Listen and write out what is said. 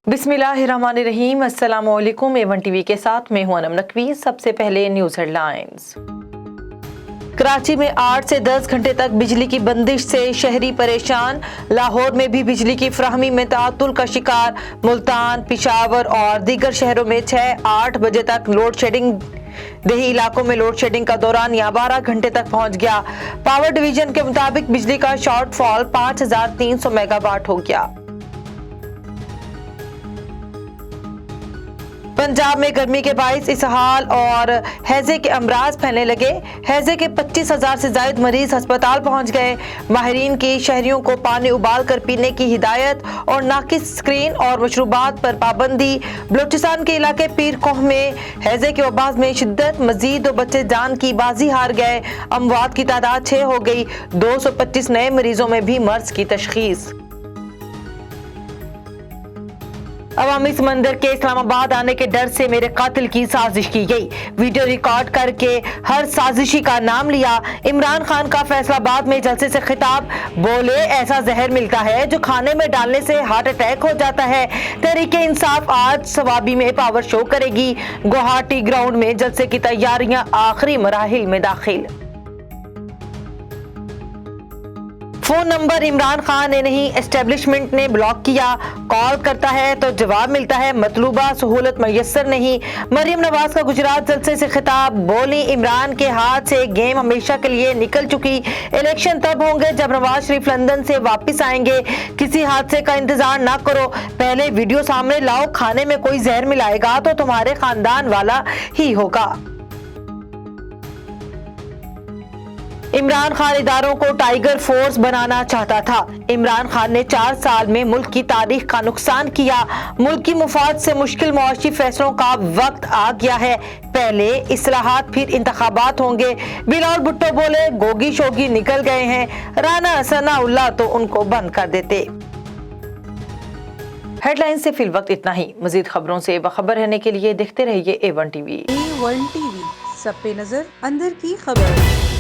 बिस्मिल्लाहिर्रहमानिर्रहीम। अस्सलाम वालेकुम। A1 टीवी के साथ मैं हूं अनम नकवी। सबसे पहले न्यूज़ हेडलाइंस। कराची में 8 से 10 घंटे तक बिजली की बंदिश से शहरी परेशान। लाहौर में भी बिजली की फराहमी में तातुल का शिकार। मुल्तान, पिशावर और दीगर शहरों में 6-8 बजे तक लोड शेडिंग। देही इलाकों में लोड शेडिंग का दौरान या 12 घंटे तक पहुंच गया। पावर डिवीजन के मुताबिक बिजली का शॉर्टफॉल 5300 मेगावाट हो गया। पंजाब में गर्मी के बाइस इसहाल और हैजे के अमराज फैलने लगे। हैजे के 25,000 से ज्यादा मरीज अस्पताल पहुंच गए। माहिरीन की शहरियों को पानी उबाल कर पीने की हिदायत और नाकिस स्क्रीन और मशरूबात पर पाबंदी। बलूचिस्तान के इलाके पीर कोह में हैजे के वबा में शिद्दत। मजीद 2 बच्चे जान की बाजी हार गए। अमवात की तादाद 6 हो गई। 225 नए मरीजों में भी मर्ज की तशखीस। अवामी समंदर के इस्लामाबाद आने के डर से मेरे कातिल की साजिश की गई। वीडियो रिकॉर्ड करके हर साजिशी का नाम लिया। इमरान खान का फैसलाबाद में जलसे से खिताब। बोले ऐसा जहर मिलता है जो खाने में डालने से हार्ट अटैक हो जाता है। तहरीके इंसाफ आज सवाबी में पावर शो करेगी। गुवाहाटी ग्राउंड में जलसे की तैयारियां आखिरी मराहिल में दाखिल। फोन नंबर इमरान खान ने नहीं, एस्टेब्लिशमेंट ने ब्लॉक किया। कॉल करता है तो जवाब मिलता है, मतलूबा सहूलत मैसर नहीं। मरियम नवाज का गुजरात जलसे से खिताब। बोली इमरान के हाथ से गेम हमेशा के लिए निकल चुकी। इलेक्शन तब होंगे जब नवाज शरीफ लंदन से वापस आएंगे। किसी हादसे का इंतजार ना करो, पहले वीडियो सामने लाओ। खाने में कोई जहर मिलाएगा तो तुम्हारे खानदान वाला ही होगा। इमरान खान इदारों को टाइगर फोर्स बनाना चाहता था। इमरान खान ने 4 साल में मुल्क की तारीख का नुकसान किया। मुल्क की मुफाद से मुश्किल मुआशी फैसलों का वक्त आ गया है। पहले इस्लाहात फिर इंतखाबात होंगे। बिलावल भुट्टो बोले गोगी शोगी निकल गए हैं, राना सनाउल्लाह तो उनको बंद कर देते। हेडलाइन से फिल वक्त इतना ही। मजीद खबरों से बाखबर रहने के लिए देखते रहिए A1 टीवी। A1 टीवी, सब पे नजर, अंदर की खबर।